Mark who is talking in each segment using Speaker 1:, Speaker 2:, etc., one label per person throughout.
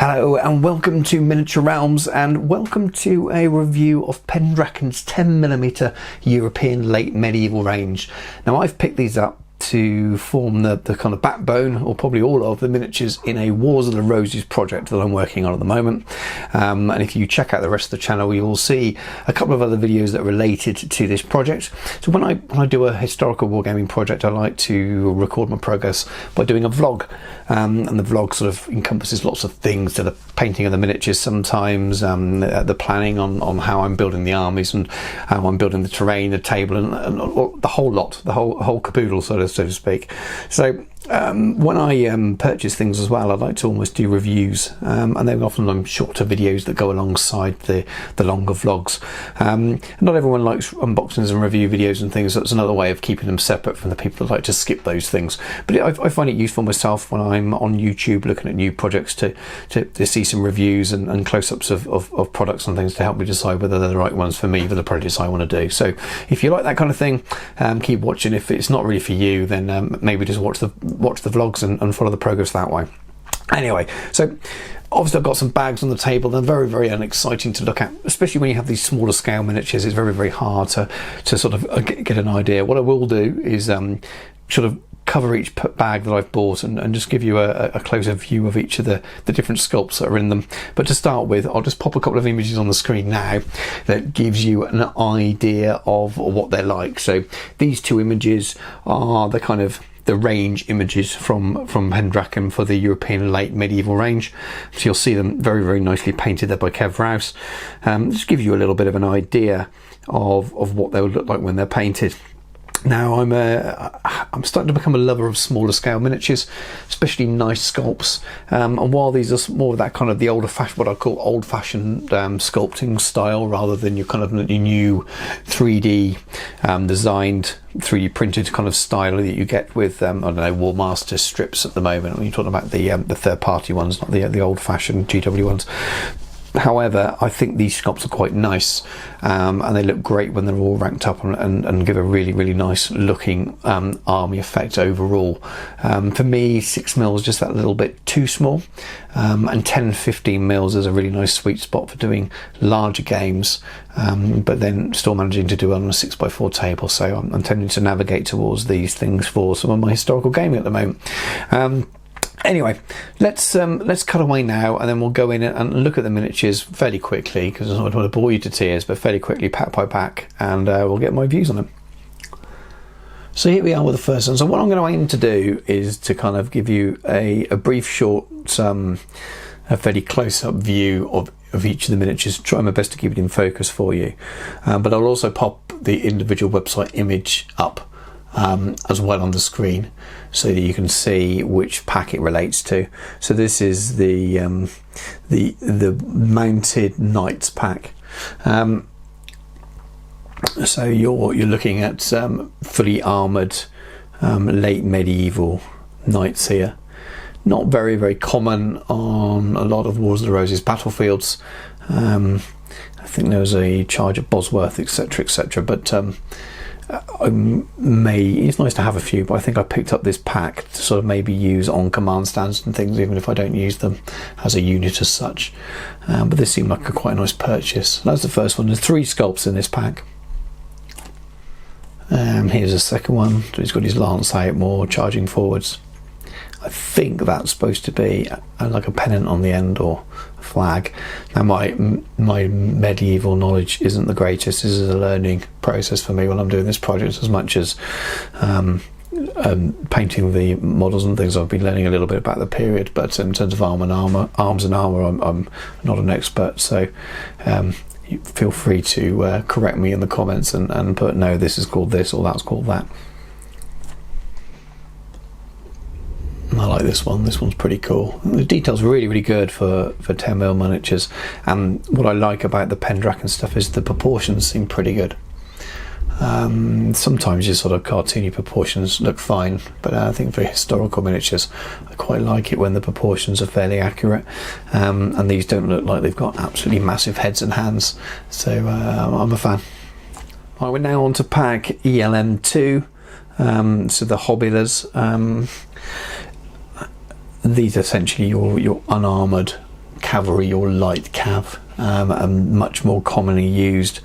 Speaker 1: Hello and welcome to Miniature Realms, and welcome to a review of Pendraken's 10mm European late medieval range. Now I've picked these up to form the kind of backbone, or probably all of the miniatures, in a Wars of the Roses project that I'm working on at the moment. And if you check out the rest of the channel, you will see a couple of other videos that are related to this project. So when I do a historical wargaming project, I like to record my progress by doing a vlog. And the vlog sort of encompasses lots of things, to the painting of the miniatures sometimes, the planning on how I'm building the armies and how I'm building the terrain, the table, and the whole lot, the whole caboodle, so to speak. So when I purchase things as well, I like to almost do reviews, and they're often shorter videos that go alongside the longer vlogs. Not everyone likes unboxings and review videos and things. That's another way of keeping them separate from the people that like to skip those things. But I find it useful myself when I'm on YouTube looking at new projects to see some reviews and close-ups of products and things to help me decide whether they're the right ones for me for the projects I want to do. So if you like that kind of thing, keep watching. If it's not really for you, then maybe just watch the vlogs and follow the progress that way. Anyway, so obviously I've got some bags on the table. They're very, very unexciting to look at, especially when you have these smaller scale miniatures. It's very, very hard to sort of get an idea. What I will do is sort of cover each bag that I've bought and just give you a closer view of each of the different sculpts that are in them. But to start with, I'll just pop a couple of images on the screen now that gives you an idea of what they're like. So these two images are the kind of the range images from Pendraken for the European late medieval range. So you'll see them very, very nicely painted there by Kev Rouse. Just give you a little bit of an idea of what they would look like when they're painted. Now I'm starting to become a lover of smaller scale miniatures, especially nice sculpts. And while these are more of that kind of the what I call old-fashioned sculpting style, rather than your kind of your new 3D designed, 3D printed kind of style that you get with I don't know, War Master strips at the moment. When you're talking about the third-party ones, not the old-fashioned GW ones. However, I think these sculpts are quite nice, and they look great when they're all ranked up and give a really, really nice looking army effect overall. For me, 6mm is just that little bit too small, and 10-15mm is a really nice sweet spot for doing larger games, but then still managing to do it on a 6x4 table. So I'm tending to navigate towards these things for some of my historical gaming at the moment. Anyway, let's cut away now, and then we'll go in and look at the miniatures fairly quickly, because I don't want to bore you to tears, but fairly quickly, pack by pack, and we'll get my views on them. So here we are with the first one. So what I'm going to aim to do is to kind of give you a brief, short, a fairly close-up view of each of the miniatures. Try my best to keep it in focus for you, but I'll also pop the individual website image up as well on the screen, so that you can see which pack it relates to. So this is the Mounted Knights pack. So you're looking at fully armoured late medieval knights here. Not very, very common on a lot of Wars of the Roses battlefields. I think there's a charge at Bosworth, etc., etc. But it's nice to have a few, but I think I picked up this pack to sort of maybe use on command stands and things, even if I don't use them as a unit as such. But this seemed like a quite nice purchase. That's the first one. There's 3 sculpts in this pack. Here's the second one. So he's got his lance out more, charging forwards. I think that's supposed to be like a pennant on the end, or a flag. Now my medieval knowledge isn't the greatest. This is a learning process for me when I'm doing this project, as much as painting the models and things. I've been learning a little bit about the period, but in terms of arms and armour, I'm not an expert. So you feel free to correct me in the comments and put, no, this is called this, or that's called that. I like this one. This one's pretty cool. The detail's really, really good for 10mm miniatures, and what I like about the Pendraken stuff is the proportions seem pretty good. Sometimes your sort of cartoony proportions look fine, but I think for historical miniatures I quite like it when the proportions are fairly accurate, and these don't look like they've got absolutely massive heads and hands, so I'm a fan. Right, we're now on to pack ELM2, so the Hobbilers. These are essentially your unarmoured cavalry or light cav, and much more commonly used.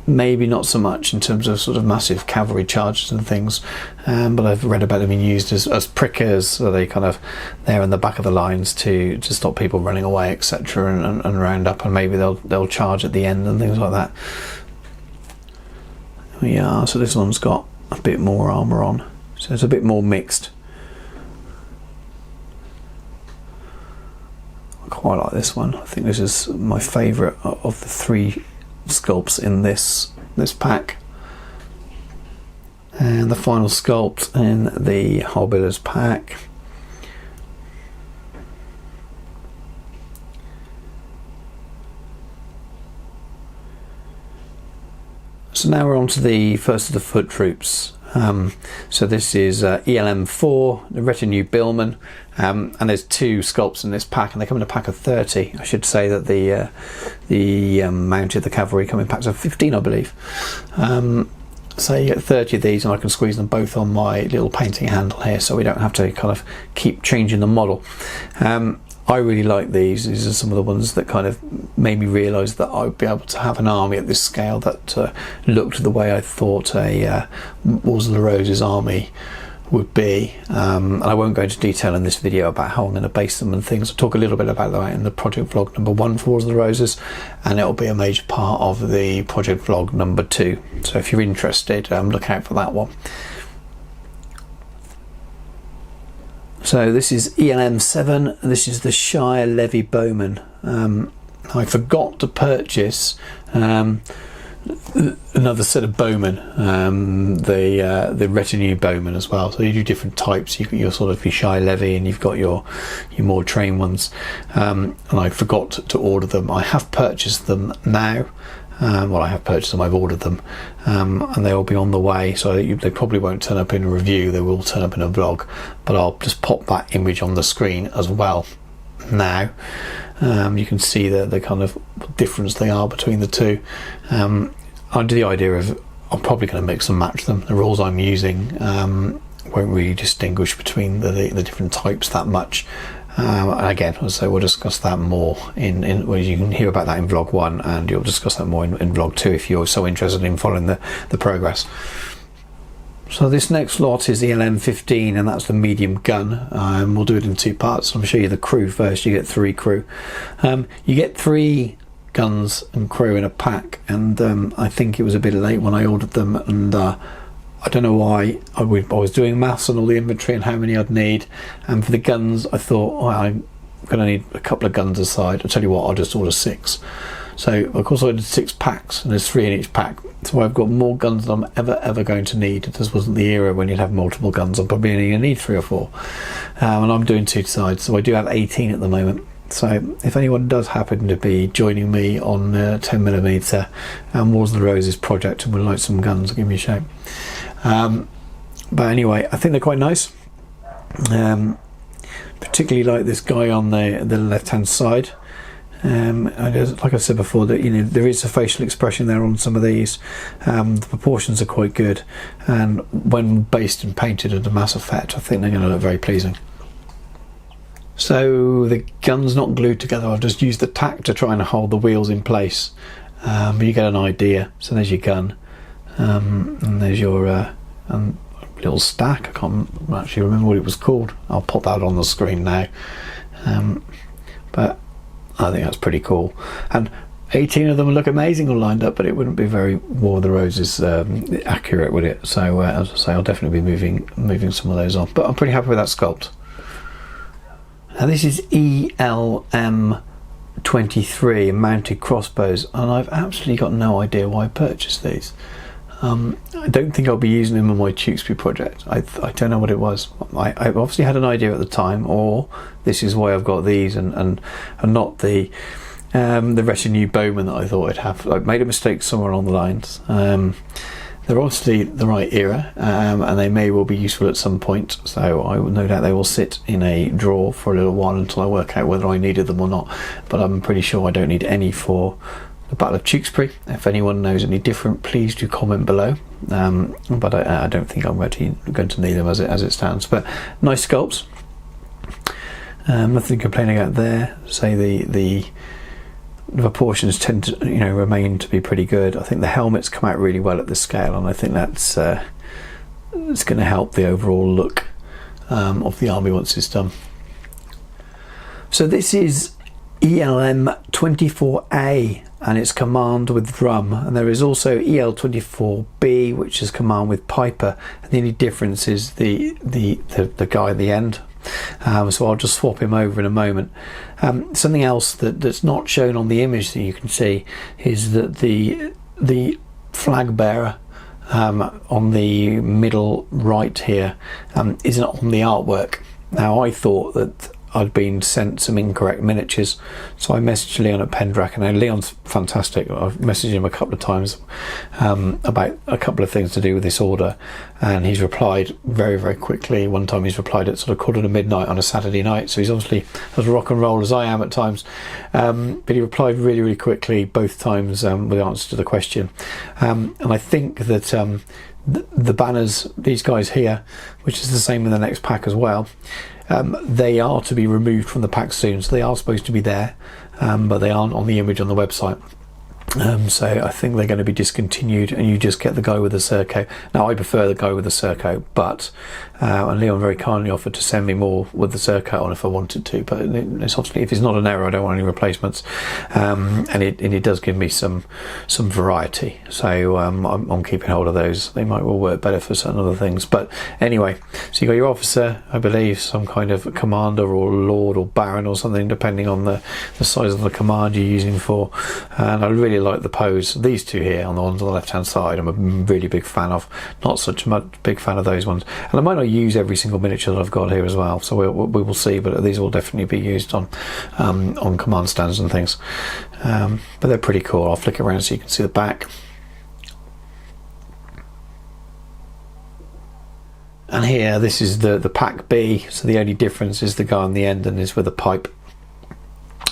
Speaker 1: Maybe not so much in terms of sort of massive cavalry charges and things, but I've read about them being used as prickers, so they kind of they're in the back of the lines to stop people running away, etc., and round up, and maybe they'll charge at the end and things like that. Yeah, so this one's got a bit more armour on, so it's a bit more mixed. I quite like this one. I think this is my favourite of the 3 sculpts in this pack. And the final sculpt in the Hobbilers pack. So now we're on to the first of the foot troops. So this is ELM4, the Retinue Billman, and there's 2 sculpts in this pack, and they come in a pack of 30. I should say that the Mounted, the cavalry, come in packs of 15, I believe. So you get 30 of these, and I can squeeze them both on my little painting handle here, so we don't have to kind of keep changing the model. I really like these. These are some of the ones that kind of made me realise that I would be able to have an army at this scale that looked the way I thought a Wars of the Roses army would be. And I won't go into detail in this video about how I'm going to base them and things. I'll talk a little bit about that in the project vlog number 1 for Wars of the Roses, and it'll be a major part of the project vlog number 2. So if you're interested, look out for that one. So this is ELM7, this is the Shire Levy Bowman. I forgot to purchase another set of bowmen, the Retinue Bowman as well. So you do different types. You've got your sort of your Shire Levy, and you've got your more trained ones. And I forgot to order them. I have purchased them now. Well, I have purchased them, I've ordered them, and they'll be on the way, so they probably won't turn up in a review, they will turn up in a vlog, but I'll just pop that image on the screen as well now. You can see the kind of difference they are between the two. Under the idea of I'm probably going to mix and match them. The rules I'm using won't really distinguish between the different types that much. And again, so we'll discuss that more in well, you can hear about that in vlog 1, and you'll discuss that more in vlog 2 if you're so interested in following the progress. So this next lot is the ELM15, and that's the medium gun. We'll do it in 2 parts. I'll show you the crew first. You get 3 crew. You get 3 guns and crew in a pack, and I think it was a bit late when I ordered them, and I don't know why. I was doing maths on all the inventory and how many I'd need, and for the guns I thought, oh, I'm going to need a couple of guns aside. I'll tell you what, I'll just order 6. So of course I ordered 6 packs, and there's 3 in each pack, so I've got more guns than I'm ever going to need. This wasn't the era when you'd have multiple guns. I'm probably only going to need 3 or 4, and I'm doing 2 sides, so I do have 18 at the moment. So if anyone does happen to be joining me on 10mm and Wars of the Roses project and would like some guns, give me a shout. But anyway, I think they're quite nice. Particularly like this guy on the left hand side. Like I said before, that there is a facial expression there on some of these. The proportions are quite good, and when based and painted at a Mass Effect, I think they're going to look very pleasing. So the gun's not glued together. I've just used the tack to try and hold the wheels in place, but you get an idea. So there's your gun, and there's your little stack. I can't actually remember what it was called. I'll pop that on the screen now. But I think that's pretty cool, and 18 of them look amazing all lined up, but it wouldn't be very War of the Roses accurate, would it? So as I say, I'll definitely be moving some of those on, but I'm pretty happy with that sculpt. Now this is ELM23, Mounted Crossbows, and I've absolutely got no idea why I purchased these. I don't think I'll be using them on my Tewkesbury project. I don't know what it was. I obviously had an idea at the time, or this is why I've got these and not the Retinue Bowman that I thought I'd have. I made a mistake somewhere along the lines. They're obviously the right era, and they may well be useful at some point, so I no doubt they will sit in a drawer for a little while until I work out whether I needed them or not, but I'm pretty sure I don't need any for the Battle of Tewkesbury. If anyone knows any different, please do comment below, but I don't think I'm going to need them as it stands. But nice sculpts. Nothing complaining about there. Say the proportions tend to remain to be pretty good. I think the helmets come out really well at this scale, and I think that's it's going to help the overall look of the army once it's done. So this is ELM 24A, and it's command with drum, and there is also EL 24B, which is command with piper, and the only difference is the guy at the end. So I'll just swap him over in a moment. Something else that's not shown on the image that you can see is that the flag bearer on the middle right here isn't on the artwork. Now I thought that I'd been sent some incorrect miniatures, so I messaged Leon at Pendraken. Now Leon's fantastic. I've messaged him a couple of times about a couple of things to do with this order, and he's replied very, very quickly. One time he's replied at sort of 1:45 on a Saturday night, so he's obviously as rock and roll as I am at times, but he replied really, really quickly both times with the answer to the question. And I think that the banners, these guys here, which is the same in the next pack as well, they are to be removed from the pack soon, so they are supposed to be there, but they aren't on the image on the website. So I think they're going to be discontinued, and you just get the guy with the Serco. Now I prefer the guy with the Serco, but and Leon very kindly offered to send me more with the Serco on if I wanted to, but it's obviously, if it's not an error, I don't want any replacements, and it does give me some variety, so I'm keeping hold of those. They might well work better for certain other things, but anyway, so you got your officer, I believe some kind of commander or lord or baron or something, depending on the size of the command you're using for, and I really like the pose. These two here on the ones on the left hand side I'm a really big fan of, not such a big fan of those ones, and I might not use every single miniature that I've got here as well, so we will see, but these will definitely be used on command stands and things, but they're pretty cool. I'll flick around so you can see the back. And here, this is the pack B, so the only difference is the guy on the end and is with a pipe.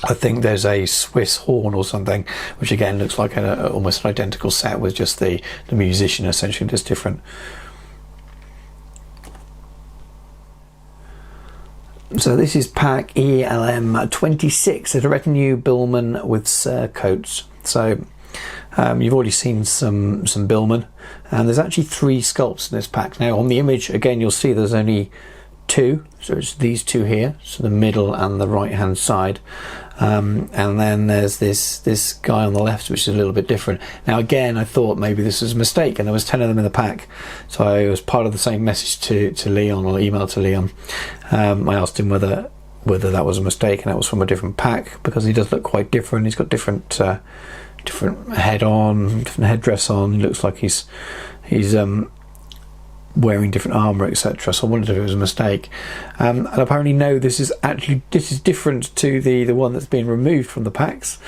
Speaker 1: I think there's a Swiss horn or something, which again looks like almost an identical set with just the musician essentially just different. So this is pack ELM 26, a retinue billman with surcoats. So you've already seen some billmen, and there's actually 3 sculpts in this pack. Now on the image again you'll see there's only 2, so it's these 2 here, so the middle and the right hand side, and then there's this guy on the left, which is a little bit different. Now again, I thought maybe this was a mistake, and there was 10 of them in the pack, so I was part of the same message to Leon, or email to Leon. I asked him whether that was a mistake and that was from a different pack, because he does look quite different. He's got different head on, different headdress on. He looks like he's wearing different armor, etc. So I wondered if it was a mistake, and apparently no, this is different to the one that's been removed from the packs.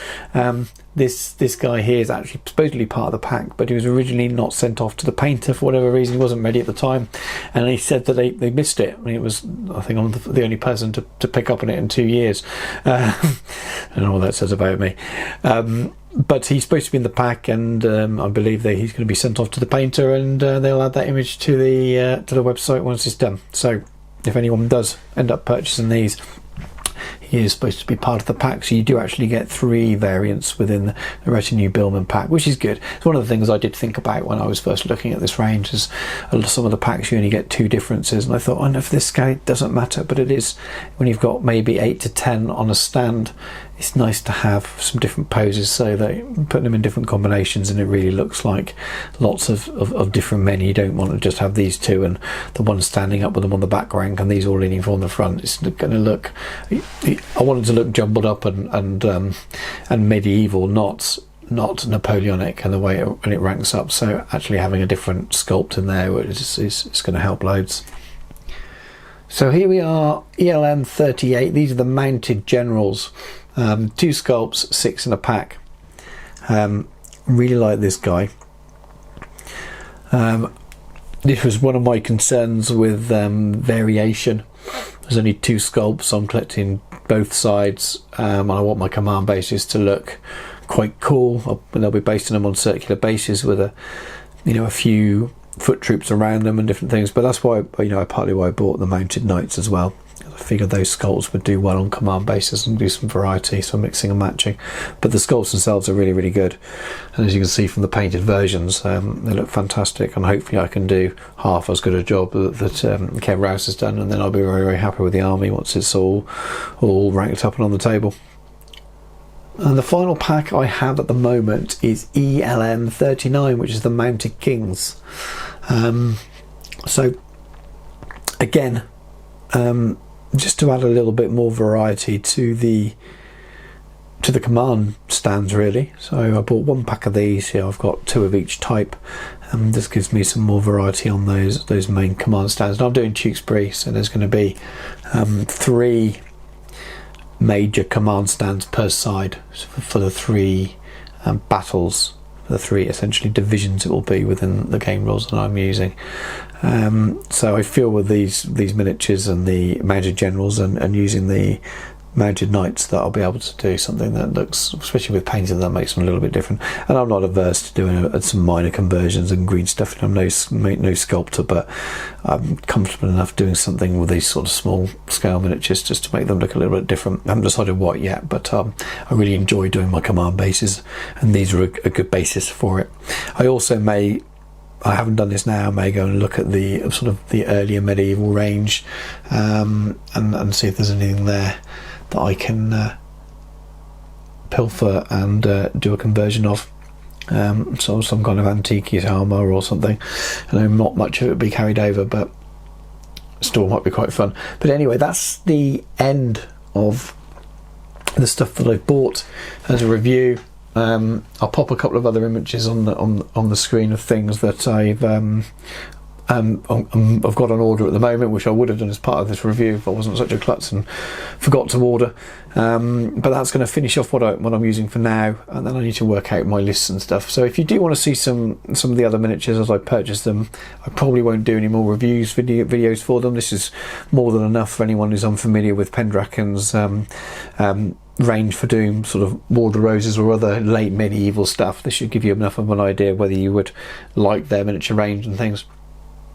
Speaker 1: This guy here is actually supposedly part of the pack, but he was originally not sent off to the painter for whatever reason. He wasn't ready at the time, and he said that they missed it. I mean, it was, I think I'm the only person to pick up on it in 2 years. I don't know what that says about me. But he's supposed to be in the pack, and I believe that he's going to be sent off to the painter, and they'll add that image to the website once it's done. So if anyone does end up purchasing these, he is supposed to be part of the pack, so you do actually get 3 variants within the retinue billman pack, which is good. It's one of the things I did think about when I was first looking at this range, is some of the packs you only get 2 differences, and I thought, oh no, for this guy it doesn't matter, but it is when you've got maybe 8 to 10 on a stand. It's nice to have some different poses, so that putting them in different combinations, and it really looks like lots of different men. You don't want to just have these 2 and the one standing up with them on the back rank and these all leaning from the front. It's going to look, I want it to look jumbled up and medieval, not Napoleonic, and the way it ranks up. So actually having a different sculpt in there is going to help loads. So here we are, ELM 38. These are the mounted generals. 2 sculpts, 6 in a pack. Really like this guy. This was one of my concerns with variation. There's only 2 sculpts. I'm collecting both sides, and I want my command bases to look quite cool. They'll be basing them on circular bases with a few foot troops around them and different things. But that's why, partly why I bought the mounted knights as well. I figured those sculpts would do well on command bases and do some variety, so mixing and matching. But the sculpts themselves are really, really good, and as you can see from the painted versions, they look fantastic, and hopefully I can do half as good a job that Kev Rouse has done, and then I'll be very, very happy with the army once it's all ranked up and on the table. And the final pack I have at the moment is ELM 39, which is the Mounted Kings. So again, just to add a little bit more variety to the command stands, really. So I bought one pack of these here. I've got 2 of each type, and this gives me some more variety on those main command stands. And I'm doing Tewkesbury, so there's going to be 3 major command stands per side for the 3 battles, the 3 essentially divisions it will be within the game rules that I'm using. So I feel with these miniatures and the mounted generals and using the mounted knights that I'll be able to do something that looks, especially with painting, that makes them a little bit different. And I'm not averse to doing some minor conversions and green stuff. I'm no sculptor, but I'm comfortable enough doing something with these sort of small scale miniatures just to make them look a little bit different. I haven't decided what yet, but I really enjoy doing my command bases, and these are a good basis for it. I haven't done this now, I may go and look at the sort of the earlier medieval range, and see if there's anything there that I can pilfer and do a conversion of. So some kind of antique armour or something. I know not much of it would be carried over, but still might be quite fun. But anyway, that's the end of the stuff that I've bought as a review. I'll pop a couple of other images on the screen of things that I've got on order at the moment, which I would have done as part of this review if I wasn't such a klutz and forgot to order. But that's going to finish off what I'm using for now, and then I need to work out my lists and stuff. So if you do want to see some of the other miniatures as I purchase them, I probably won't do any more reviews videos for them. This is more than enough for anyone who's unfamiliar with Pendraken's range for doing sort of War of the Roses or other late medieval stuff. This should give you enough of an idea whether you would like their miniature range and things.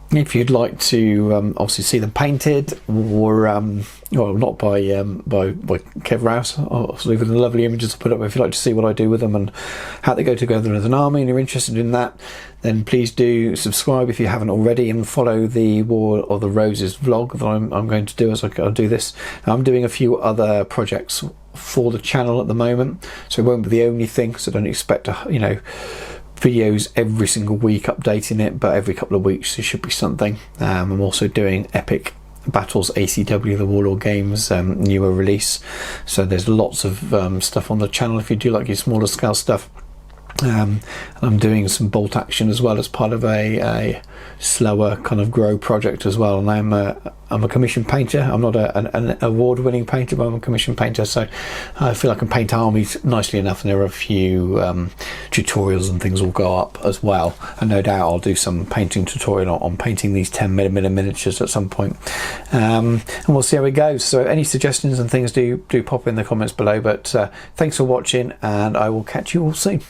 Speaker 1: If you'd like to obviously see them painted, or well, not by Kev Rouse, obviously with the lovely images I put up. If you'd like to see what I do with them and how they go together as an army, and you're interested in that, then please do subscribe if you haven't already, and follow the War of the Roses vlog that I'm going to do as I do this. I'm doing a few other projects for the channel at the moment, so it won't be the only thing. So don't expect videos every single week updating it, but every couple of weeks there should be something. I'm also doing Epic Battles ACW, the Warlord Games newer release, so there's lots of stuff on the channel if you do like your smaller scale stuff. And I'm doing some bolt action as well as part of a slower kind of grow project as well, and I'm a commission painter. I'm not an award-winning painter, but I'm a commission painter, so I feel I can paint armies nicely enough, and there are a few tutorials and things will go up as well, and no doubt I'll do some painting tutorial on painting these 10mm miniatures at some point, and we'll see how it goes. So any suggestions and things do pop in the comments below, but thanks for watching, and I will catch you all soon.